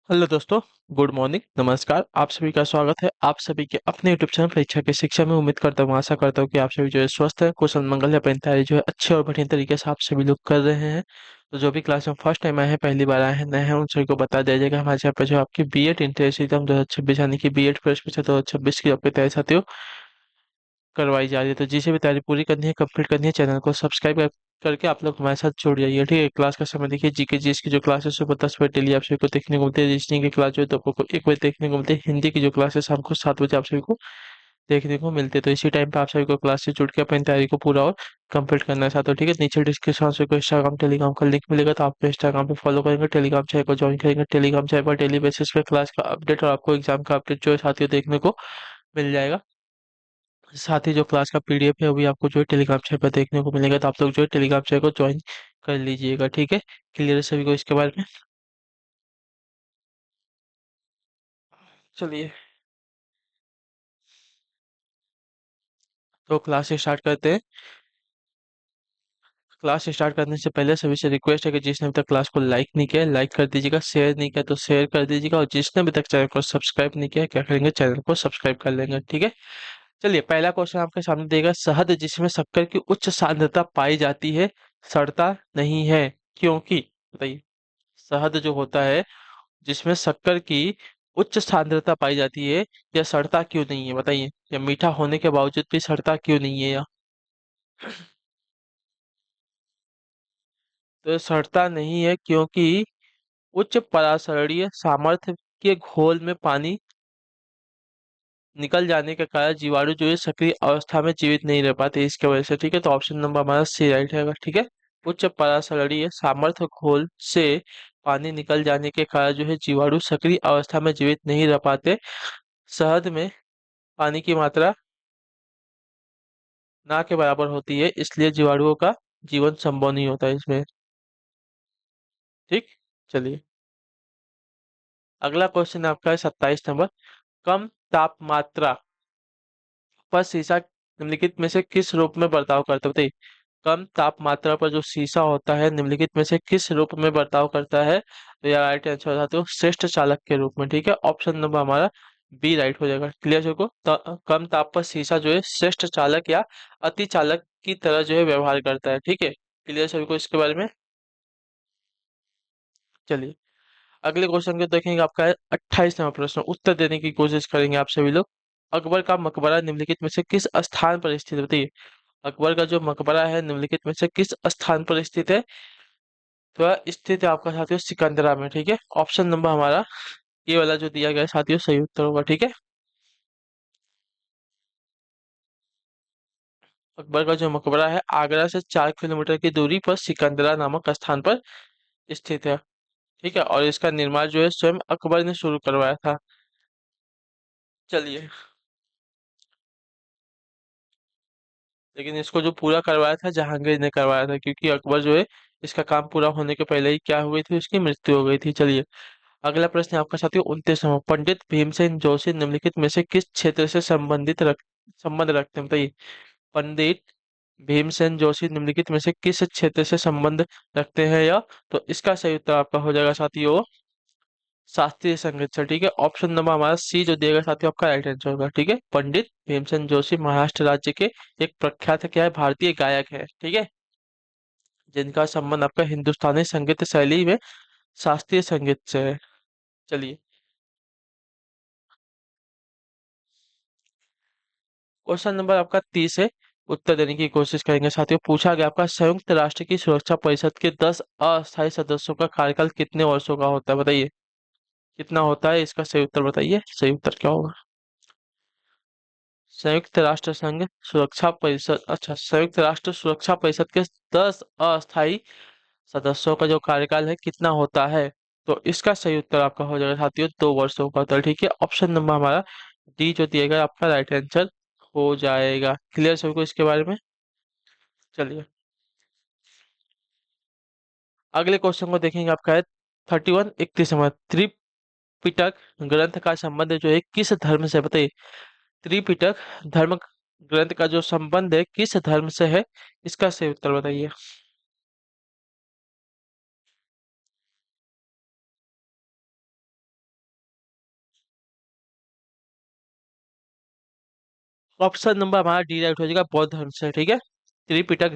Hello दोस्तों। Good morning, नमस्कार। आप सभी का स्वागत है आप सभी के अपने यूट्यूब चैनल परीक्षा की शिक्षा में। उम्मीद करता हूँ, आशा करता हूँ कि आप सभी जो है स्वस्थ है, कुशल मंगल है, अपनी तैयारी जो है अच्छे और बढ़िया तरीके से आप सभी लोग कर रहे हैं। तो जो भी क्लास में फर्स्ट टाइम आए हैं, पहली बार आए हैं, नए हैं, उन सभी को बता दिया जाएगा हमारे यहाँ पे जो आपकी बीएड इंट्रेंस एग्जाम 2026 यानी कि बीएड प्रवेश परीक्षा 2026 की आपकी तैयारी साथियों करवाई जा रही है। तो जिसे भी तैयारी पूरी करनी है, कंप्लीट करनी है, चैनल को सब्सक्राइब करके आप लोग हमारे साथ जुड़ जाइए। ठीक है, क्लास का समय देखिए, जीके जीएस की जो क्लास है सुबह 10 बजे डेली आप सभी को देखने को मिलती है। रीजनिंग की क्लास जो है दोपहर को 1 बजे देखने को मिलती है। हिंदी की जो क्लास है शाम को 7 बजे आप सभी को देखने को मिलती है। तो इसी टाइम पे आप सभी को क्लास से जुड़ के अपनी तैयारी को पूरा और कंप्लीट करना है साथियों। ठीक है, नीचे डिस्क्रिप्शन से कोई इंस्टाग्राम टेलीग्राम का लिंक मिलेगा, तो आप इंस्टाग्राम पे फॉलो करेंगे, टेलीग्राम चैनल को ज्वाइन करेंगे। टेलीग्राम चैनल पर डेली बेसिस पे क्लास का अपडेट और आपको एग्जाम का अपडेट जो है साथियों देखने को मिल जाएगा। साथ ही जो क्लास का पीडीएफ है वो भी आपको जो है टेलीग्राम चैनल पर देखने को मिलेगा, तो आप लोग जो है टेलीग्राम चैनल को ज्वाइन कर लीजिएगा। ठीक है, क्लियर है सभी को इसके बारे में। चलिए, तो क्लास स्टार्ट करते हैं। क्लास स्टार्ट करने से पहले सभी से रिक्वेस्ट है कि जिसने अभी तक क्लास को लाइक नहीं किया है लाइक कर दीजिएगा, शेयर नहीं किया तो शेयर कर दीजिएगा, और जिसने अभी तक चैनल को सब्सक्राइब नहीं किया है क्या करेंगे, चैनल को सब्सक्राइब कर लेंगे। ठीक है, चलिए पहला क्वेश्चन आपके सामने देगा, शहद जिसमें शक्कर की उच्च सांद्रता पाई जाती है सड़ता नहीं है, क्योंकि बताइए। शहद जो होता है जिसमें शक्कर की उच्च सांद्रता पाई जाती है, यह सड़ता क्यों नहीं है, बताइए। या मीठा होने के बावजूद भी सड़ता क्यों नहीं है, या तो ये सड़ता नहीं है क्योंकि उच्च परासरणीय सामर्थ्य के घोल में पानी निकल जाने के कारण जीवाणु जो है सक्रिय अवस्था में जीवित नहीं रह पाते इसके वजह से। ठीक है, तो ऑप्शन नंबर हमारा सी राइट है। ठीक है, उच्च परासरणीय सामर्थ्य घोल से पानी निकल जाने के कारण जो है जीवाणु सक्रिय अवस्था में जीवित नहीं रह पाते। शहद में पानी की मात्रा ना के बराबर होती है, इसलिए जीवाणुओं का जीवन संभव नहीं होता है इसमें। ठीक, चलिए अगला क्वेश्चन आपका है 27 नंबर। कम तापमात्रा पर शीशा निम्नलिखित में से किस रूप में बर्ताव करता है, बताइए। कम तापमात्रा पर जो शीशा होता है निम्नलिखित में से किस रूप में बर्ताव करता है, तो यार राइट आंसर बताते हो श्रेष्ठ चालक के रूप में। ठीक है, ऑप्शन नंबर हमारा बी राइट हो जाएगा। क्लियर सबको, कम ताप पर शीशा जो है श्रेष्ठ चालक या अति चालक की तरह जो है व्यवहार करता है। ठीक है, क्लियर सभी को इसके बारे में। चलिए अगले क्वेश्चन को देखेंगे, आपका है 28वां प्रश्न, उत्तर देने की कोशिश करेंगे आप सभी लोग। अकबर का मकबरा निम्नलिखित में से किस स्थान पर स्थित है, बताइए। अकबर का जो मकबरा है निम्नलिखित में से किस स्थान पर स्थित है, तो यह स्थित है आपका साथियों सिकंदरा में। ठीक है, ऑप्शन नंबर हमारा ये वाला जो दिया गया है साथियों सही उत्तर होगा। ठीक है, अकबर का जो मकबरा है आगरा से 4 किलोमीटर की दूरी पर सिकंदरा नामक स्थान पर स्थित है। ठीक है, और इसका निर्माण जो है स्वयं अकबर ने शुरू करवाया था। चलिए, लेकिन इसको जो पूरा करवाया था जहांगीर ने करवाया था, क्योंकि अकबर जो है इसका काम पूरा होने के पहले ही क्या हो गई थी, उसकी मृत्यु हो गई थी। चलिए अगला प्रश्न है आपका साथियों 29वां, पंडित भीमसेन जोशी निम्नलिखित में से किस क्षेत्र से संबंध रखते हैं, बताइए। पंडित भीमसेन जोशी निम्नलिखित में से किस क्षेत्र से संबंध रखते हैं, या तो इसका सही उत्तर आपका हो जाएगा साथियों शास्त्रीय संगीत से। ठीक है, ऑप्शन नंबर हमारा सी जो दिएगा साथियों आपका राइट आंसर होगा। ठीक है, पंडित भीमसेन जोशी महाराष्ट्र राज्य के एक प्रख्यात क्या है, भारतीय गायक है। ठीक है, जिनका संबंध आपका हिंदुस्तानी संगीत शैली में शास्त्रीय संगीत से है। चलिए क्वेश्चन नंबर आपका 30 है, उत्तर देने की कोशिश करेंगे साथियों। पूछा गया आपका संयुक्त राष्ट्र की सुरक्षा परिषद के 10 अस्थायी सदस्यों का कार्यकाल कितने वर्षों का होता है, बताइए। कितना होता है, इसका सही उत्तर बताइए, सही उत्तर क्या होगा। संयुक्त राष्ट्र संघ सुरक्षा परिषद, अच्छा, संयुक्त राष्ट्र सुरक्षा परिषद के 10 अस्थायी सदस्यों का जो कार्यकाल है कितना होता है, तो इसका सही उत्तर आपका हो जाएगा साथियों 2 वर्षों का होता है। ठीक है, ऑप्शन नंबर हमारा डी जो दिएगा आपका राइट आंसर हो जाएगा। क्लियर सबको इसके बारे में। चलिए अगले क्वेश्चन को देखेंगे, आपका है 31 31वां, त्रिपिटक ग्रंथ का संबंध जो है किस धर्म से, बताइए। त्रिपिटक धर्म ग्रंथ का जो संबंध है किस धर्म से है, इसका सही उत्तर बताइए। ऑप्शन नंबर हमारा डी राइट हो जाएगा, बौद्ध धर्म से। ठीक है, त्रिपिटक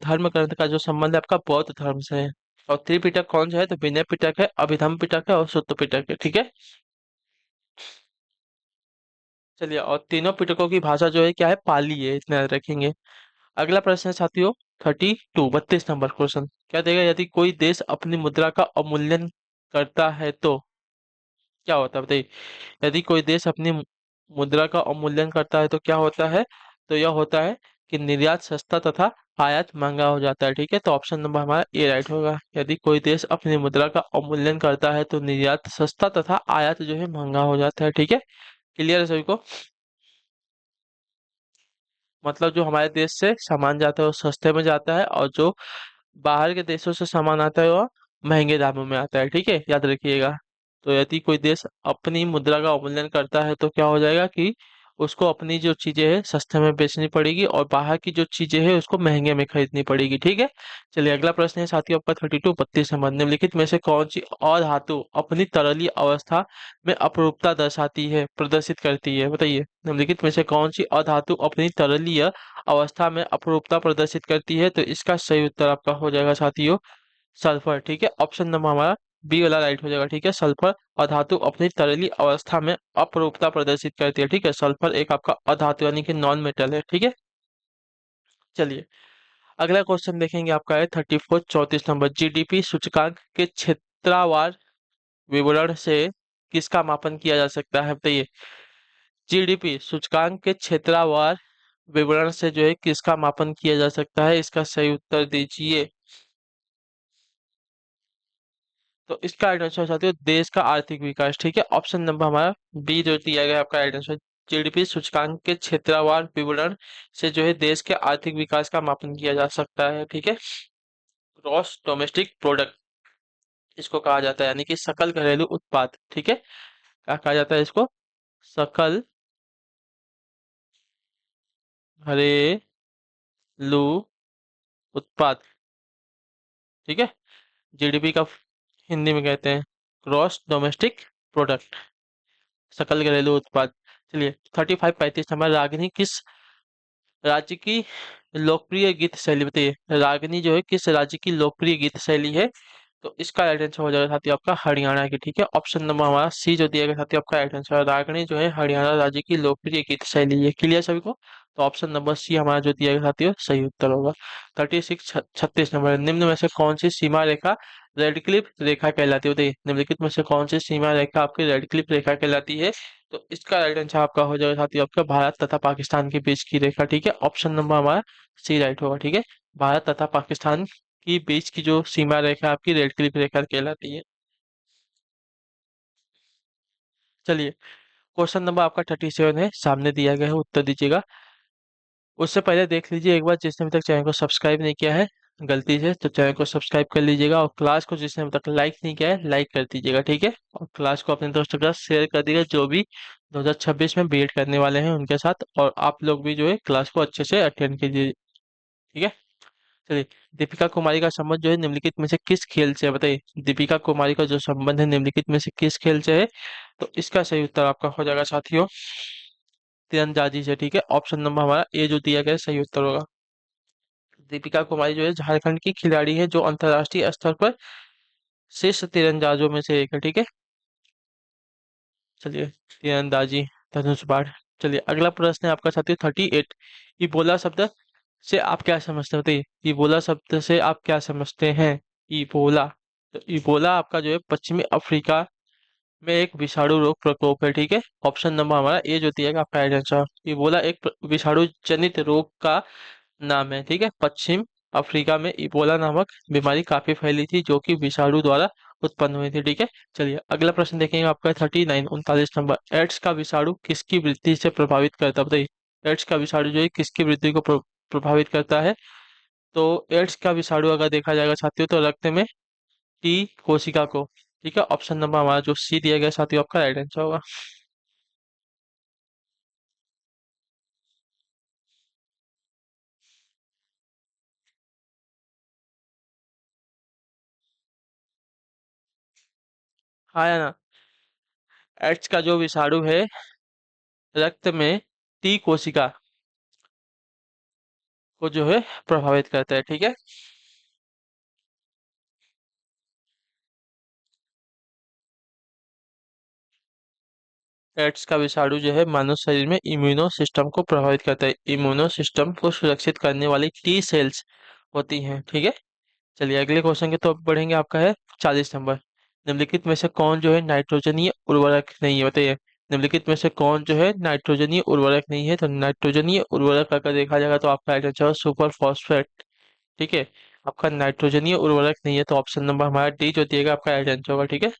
धर्म ग्रंथ का जो संबंध है आपका बौद्ध धर्म से है। और त्रिपिटक कौन सा है, तो विनय पिटक है, अभिधम पिटक है और सुत्त पिटक है। ठीक है, चलिए, और तीनों पिटकों की भाषा जो है क्या है, पाली है, इतना याद रखेंगे। अगला प्रश्न है साथियों, 32 नंबर क्वेश्चन क्या देगा, यदि कोई देश अपनी मुद्रा का अवमूल्यन करता है तो क्या होता है, बताइए। यदि कोई देश अपनी मुद्रा का अवमूल्यन करता है तो क्या होता है, तो यह होता है कि निर्यात सस्ता तथा आयात महंगा हो जाता है। ठीक है, तो ऑप्शन नंबर हमारा ए राइट होगा। यदि कोई देश अपनी मुद्रा का अवमूल्यन करता है तो निर्यात सस्ता तथा आयात जो है महंगा हो जाता है। ठीक है, क्लियर है सभी को। मतलब जो हमारे देश से सामान जाता है वो सस्ते में जाता है, और जो बाहर के देशों से सामान आता है वो महंगे दामों में आता है। ठीक है, याद रखिएगा। तो यदि कोई देश अपनी मुद्रा का अवमूल्यन करता है तो क्या हो जाएगा कि उसको अपनी जो चीजें हैं सस्ते में बेचनी पड़ेगी, और बाहर की जो चीजें हैं उसको महंगे में खरीदनी पड़ेगी। ठीक है, चलिए अगला प्रश्न है साथियों आपका 32 निम्नलिखित में से कौन सी और धातु अपनी तरलीय अवस्था में अपरूपता दर्शाती है, प्रदर्शित करती है, बताइए। निम्नलिखित में से कौन सी अधातु अपनी तरलीय अवस्था में अपरूपता प्रदर्शित करती है, तो इसका सही उत्तर आपका हो जाएगा साथियों सल्फर। ठीक है, ऑप्शन नंबर हमारा बी वाला राइट हो जाएगा। ठीक है, सल्फर अधातु अपनी तरली अवस्था में अपरूपता प्रदर्शित करती है। ठीक है, सल्फर एक आपका अधातु यानी कि नॉन मेटल है। ठीक है, चलिए अगला क्वेश्चन देखेंगे, आपका है 34 नंबर, जीडीपी सूचकांक के क्षेत्रवार विवरण से किसका मापन किया जा सकता है, बताइए। जीडीपी सूचकांक के क्षेत्रवार विवरण से जो है किसका मापन किया जा सकता है, इसका सही उत्तर दीजिए। तो इसका राइट आंसर साथियों देश का आर्थिक विकास। ठीक है, ऑप्शन नंबर हमारा बी जो दिया गया है आपका राइट आंसर। जीडीपी सूचकांक के क्षेत्रवार विवरण से जो है देश के आर्थिक विकास का मापन किया जा सकता है। ठीक है, ग्रॉस डोमेस्टिक प्रोडक्ट इसको कहा जाता है, यानी कि सकल घरेलू उत्पाद। ठीक है, क्या कहा जाता है इसको, सकल घरेलू उत्पाद। ठीक है, जीडीपी का हिंदी में कहते हैं ग्रॉस डोमेस्टिक प्रोडक्ट, सकल घरेलू उत्पाद। चलिए 35 नंबर, रागिनी किस राज्य की लोकप्रिय गीत शैली, बताइए। रागिनी जो है किस राज्य की लोकप्रिय गीत शैली है, तो इसका राइट आंसर हो जाएगा साथियों आपका हरियाणा की। ठीक है, ऑप्शन नंबर हमारा सी जो दिया गया साथियों आपका राइट आंसर, रागिनी जो है हरियाणा राज्य की लोकप्रिय गीत शैली है। क्लियर सभी को, तो ऑप्शन नंबर सी हमारा जो दिया गया साथियों सही उत्तर होगा। 36 निम्न में से कौन सी सीमा रेखा रेड क्लिफ रेखा कहलाती है, बताइए। निम्नलिखित में से कौन सी सीमा रेखा आपकी रेड क्लिफ रेखा कहलाती है, तो इसका राइट आंसर आपका हो जाएगा साथियों आपका भारत तथा पाकिस्तान के बीच की रेखा। ठीक है, ऑप्शन नंबर हमारा सी राइट होगा। ठीक है, भारत तथा पाकिस्तान की बीच की जो सीमा रेखा आपकी रेड क्लिफ रेखा कहलाती है। चलिए क्वेश्चन नंबर आपका 37 है, सामने दिया गया है, उत्तर दीजिएगा। उससे पहले देख लीजिए एक बार, जिसने अभी तक चैनल को सब्सक्राइब नहीं किया है गलती से, तो चैनल को सब्सक्राइब कर लीजिएगा, और क्लास को जिसने अभी तक लाइक नहीं किया है लाइक कर दीजिएगा। ठीक है, और क्लास को अपने दोस्तों के साथ शेयर कर दीजिएगा, जो भी 2026 में बीएड करने वाले हैं उनके साथ, और आप लोग भी जो है क्लास को अच्छे से अटेंड कीजिए। ठीक है, चलिए दीपिका कुमारी का संबंध जो है निम्नलिखित में से किस खेल से है, बताइए। दीपिका कुमारी का जो संबंध है निम्नलिखित में से किस खेल से है, तो इसका सही उत्तर आपका हो जाएगा साथियों तीरंदाजी से। ठीक है, ऑप्शन नंबर हमारा ए जो दिया गया है सही उत्तर होगा। दीपिका कुमारी जो है झारखंड की खिलाड़ी है जो अंतर्राष्ट्रीय स्तर पर शीर्ष तीरंदाजों में से एक है। ठीक है, चलिए तीरंदाजी, धनुष बाण। चलिए अगला प्रश्न है आपका साथियों 38, इबोला शब्द से आप क्या समझते हैं, बताइए। इबोला शब्द से आप क्या समझते हैं, इबोला। तो इबोला आपका जो है पश्चिमी अफ्रीका में एक विषाणु रोग प्रकोप है। ठीक है, ऑप्शन नंबर हमारा ए जो दिया गया आपका राइट आंसर। इबोला एक विषाणु जनित रोग का नाम है। ठीक है, पश्चिम अफ्रीका में इबोला नामक बीमारी काफी फैली थी जो कि विषाणु द्वारा उत्पन्न हुई थी। ठीक है, चलिए अगला प्रश्न देखेंगे आपका 39 एड्स का विषाणु किसकी वृद्धि से प्रभावित करता है, बताइए। एड्स का विषाणु जो है किसकी वृद्धि को प्रभावित करता है, तो एड्स का विषाणु अगर देखा जाएगा साथियों तो रक्त में टी कोशिका को। ठीक है, ऑप्शन नंबर हमारा जो सी दिया गया साथियों आपका राइट आंसर होगा। हाँ या ना, एड्स का जो विषाणु है रक्त में टी कोशिका को जो है प्रभावित करता है, ठीक है। एड्स का विषाणु जो है मानव शरीर में इम्यूनो सिस्टम को प्रभावित करता है। इम्यूनो सिस्टम को सुरक्षित करने वाली टी सेल्स होती हैं, ठीक है। चलिए अगले क्वेश्चन के तो बढ़ेंगे, आपका है 40 नंबर। निम्नलिखित में से कौन जो है नाइट्रोजनीय उर्वरक नहीं है, बताइए। निम्नलिखित में से कौन जो है नाइट्रोजनीय उर्वरक नहीं है, तो नाइट्रोजनीय उर्वरक अगर देखा जाएगा तो आपका राइट आंसर सुपर फॉस्फेट, ठीक है। आपका नाइट्रोजनीय उर्वरक नहीं है, तो ऑप्शन नंबर हमारा डी जो दिएगा आपका राइट आंसर होगा, ठीक है।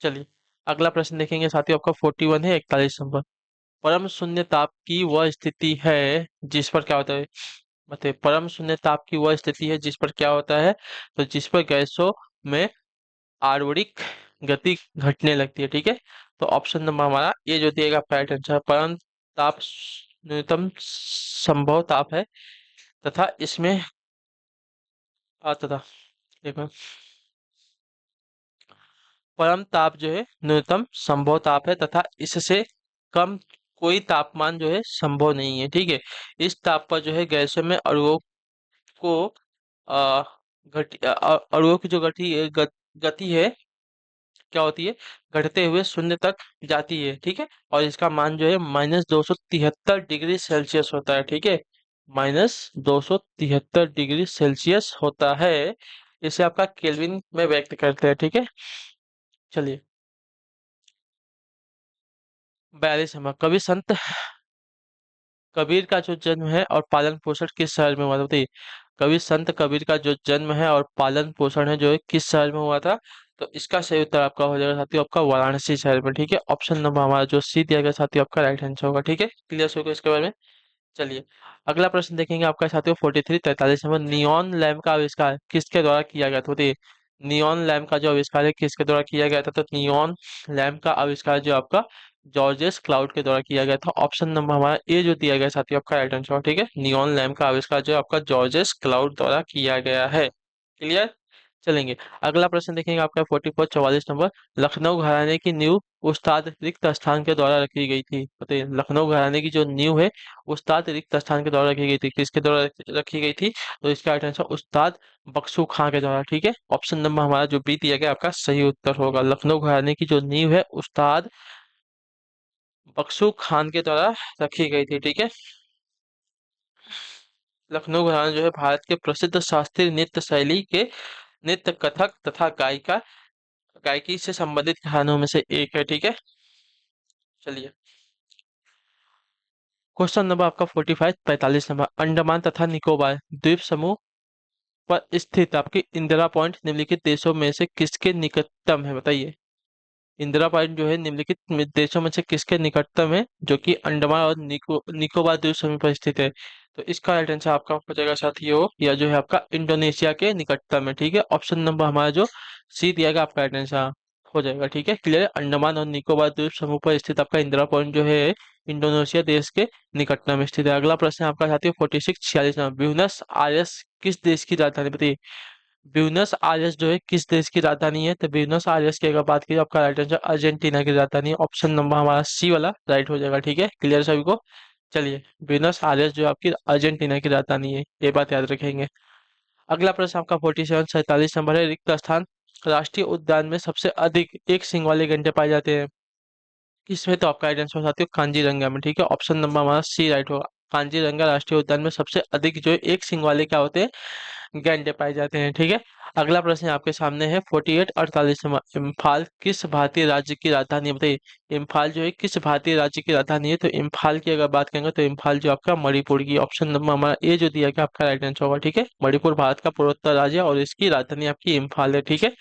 चलिए अगला प्रश्न देखेंगे साथियों, आपका 41 है, 41 नंबर। परम शून्य ताप की वह स्थिति है जिस पर क्या होता है, बताइए। परम शून्य ताप की वह स्थिति है जिस पर क्या होता है, तो जिस पर गैसों में आणविक गति घटने लगती है, ठीक है। तो ऑप्शन नंबर हमारा ये जो दिएगा आपका राइट आंसर। परम ताप न्यूनतम संभव ताप है तथा इसमें तथा देखो, परम ताप जो है न्यूनतम संभव ताप है तथा इससे कम कोई तापमान जो है संभव नहीं है, ठीक है। इस ताप पर जो है गैसों में अणुओं को अ, अणुओं की जो गति है क्या होती है, घटते हुए शून्य तक जाती है, ठीक है। और इसका मान जो है -273 डिग्री सेल्सियस होता है, ठीक है। -273 डिग्री सेल्सियस होता है। इसे आपका केल्विन में व्यक्त करते हैं, ठीक है। चलिए 42 नंबर। कवि संत कबीर का जो जन्म है और पालन पोषण किस शहर में हुआ था, बताइए। कवि संत कबीर का जो जन्म है और पालन पोषण है जो है किस शहर में हुआ था, तो इसका सही उत्तर आपका हो जाएगा साथियों आपका वाराणसी शहर में, ठीक है। ऑप्शन नंबर हमारा जो सी दिया गया साथियों आपका राइट आंसर होगा, ठीक है। क्लियर हो गया इसके बारे में। चलिए अगला प्रश्न देखेंगे आपका साथियों 43 43 नंबर। नियॉन लैम्प का आविष्कार किसके द्वारा किया गया था, बताइए। नियॉन लैम्प का जो आविष्कार है किसके द्वारा किया गया था, तो नियॉन लैम्प का आविष्कार जो आपका जॉर्जेस क्लाउड के द्वारा किया गया था। ऑप्शन नंबर हमारा ए जो दिया गया साथियों आपका राइट आंसर, ठीक है। नियॉन लैम्प का आविष्कार जो आपका जॉर्जेस क्लाउड द्वारा किया गया है। क्लियर। चलेंगे अगला प्रश्न देखेंगे आपका 44 44 नंबर। लखनऊ घराने की नींव उस्ताद रिक्त स्थान के द्वारा रखी गई थी, बताइए। लखनऊ घराने की जो नींव है उस्ताद रिक्त स्थान के द्वारा रखी गई थी, किसके द्वारा रखी गई थी, तो इसका राइट आंसर उस्ताद बख्शू खां के द्वारा, ठीक है। ऑप्शन नंबर हमारा जो बी दिया गया आपका सही उत्तर होगा। लखनऊ घराने की जो नींव है उस्ताद बख्शू खान के द्वारा रखी गई थी, ठीक है। लखनऊ घराना जो है भारत के प्रसिद्ध शास्त्रीय नृत्य शैली के नृत्य कथक तथा गायिका गायकी से संबंधित घरानों में से एक है, ठीक है। चलिए क्वेश्चन नंबर आपका 45 45 नंबर। अंडमान तथा निकोबार द्वीप समूह पर स्थित आपके इंदिरा पॉइंट निम्नलिखित देशों में से किसके निकटतम है, बताइए। इंदिरा पॉइंट जो है निम्नलिखित देशों में से किसके निकटतम है, जो कि अंडमान और निकोबार द्वीप समूह पर स्थित है। तो इसका राइट आंसर आपका हो जाएगा साथियों, या जो है आपका इंडोनेशिया के निकटतम है, ठीक है। ऑप्शन नंबर हमारा जो सी दिया गया आपका राइट आंसर हो जाएगा, ठीक है। क्लियर है। अंडमान और निकोबार द्वीप समूह पर स्थित आपका इंदिरा पॉइंट जो है इंडोनेशिया देश के निकटतम स्थित है। अगला प्रश्न आपका साथियों 46 46 नंबर। ब्यूनस आयर्स किस देश की राजधानी, बताइए। ब्यूनस आयर्स जो है किस देश की राजधानी है, तो ब्यूनस आयर्स की अगर बात करें आपका राइट आंसर अर्जेंटीना की राजधानी है। ऑप्शन नंबर हमारा सी वाला राइट हो जाएगा, ठीक है। क्लियर सभी को। चलिए ब्यूनस आयर्स जो आपकी अर्जेंटीना की राजधानी है, ये बात याद रखेंगे। अगला प्रश्न आपका 47 47 नंबर है। रिक्त स्थान राष्ट्रीय उद्यान में सबसे अधिक एक सींग वाले गैंडे पाए जाते हैं किसमें, तो आपका राइट आंसर साथियों कांजीरंगा में, ठीक है। ऑप्शन नंबर हमारा सी राइट होगा। कांजीरंगा राष्ट्रीय उद्यान में सबसे अधिक जो है एक सींग वाले क्या होते हैं, गैंडे पाए जाते हैं, ठीक है। अगला प्रश्न आपके सामने है 48 48 नंबर। इम्फाल किस भारतीय राज्य की राजधानी है, बताइए। इम्फाल जो है किस भारतीय राज्य की राजधानी है, तो इम्फाल की अगर बात करेंगे तो इम्फाल जो आपका मणिपुर की। ऑप्शन नंबर हमारा ए जो दिया गया आपका राइट आंसर होगा, ठीक है। मणिपुर भारत का पूर्वोत्तर राज्य है और इसकी राजधानी आपकी इम्फाल है, ठीक है।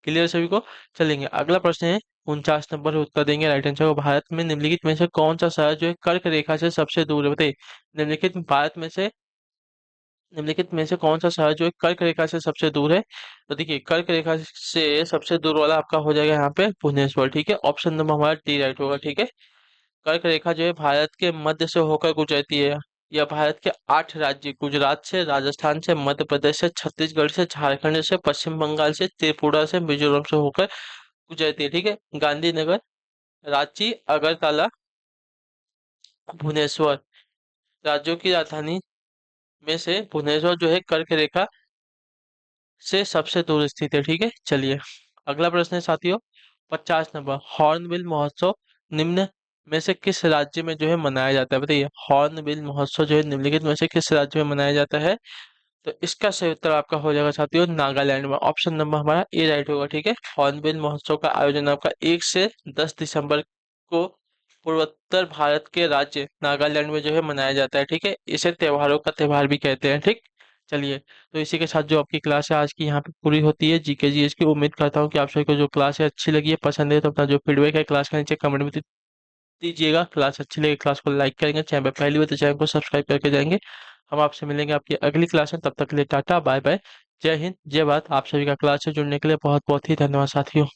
क्लियर सभी को। चलेंगे अगला प्रश्न है 49 नंबर उत्तर देंगे राइट आंसर को। भारत में निम्नलिखित में से कौन सा शहर जो है कर्क रेखा से सबसे दूर है, बताइए। निम्नलिखित भारत में से निम्नलिखित में से कौन सा शहर जो है कर्क रेखा से सबसे दूर है, तो देखिए कर्क रेखा से सबसे दूर वाला आपका हो जाएगा यहाँ पे भुवनेश्वर, ठीक है। ऑप्शन नंबर हमारा डी राइट होगा, ठीक है। कर्क रेखा जो है भारत के मध्य से होकर गुजरती है। यह भारत के 8 राज्य गुजरात से, राजस्थान से, मध्य प्रदेश से, छत्तीसगढ़ से, झारखंड से, पश्चिम बंगाल से, त्रिपुरा से, मिजोरम से होकर गुजरती है, ठीक है। गांधीनगर, रांची, अगरतला, भुवनेश्वर। राज्यों की राजधानी में से भुवनेश्वर जो है कर्क रेखा से सबसे दूर स्थित है। ठीक है, चलिए अगला प्रश्न है साथियों। 50 नंबर, हॉर्नबिल महोत्सव निम्न में से किस राज्य में जो है मनाया जाता है? बताइए, हॉर्नबिल महोत्सव जो है निम्नलिखित में से किस राज्य में मनाया जाता है? तो इसका सही उत्तर आपका हो जाएगा साथियों नागालैंड में। ऑप्शन नंबर हमारा ए राइट होगा। ठीक है, हॉर्नबिल महोत्सव का आयोजन आपका 1 से 10 दिसंबर को पूर्वोत्तर भारत के राज्य नागालैंड में जो है मनाया जाता है। ठीक है, इसे त्योहारों का त्योहार भी कहते हैं। ठीक, चलिए तो इसी के साथ जो आपकी क्लास है आज की यहाँ पे पूरी होती है जीके जीएस की। उम्मीद करता हूँ कि आप सभी को जो क्लास है अच्छी लगी है, पसंद है, तो अपना जो फीडबैक है क्लास के नीचे कमेंट में दीजिएगा। क्लास अच्छी लगी क्लास को लाइक करेंगे, चैनल पर पहली बार तो चैनल को सब्सक्राइब करके जाएंगे। हम आपसे मिलेंगे आपकी अगली क्लास में, तब तक के लिए टाटा बाय बाय, जय हिंद जय भारत। आप सभी का क्लास से जुड़ने के लिए बहुत बहुत ही धन्यवाद साथियों।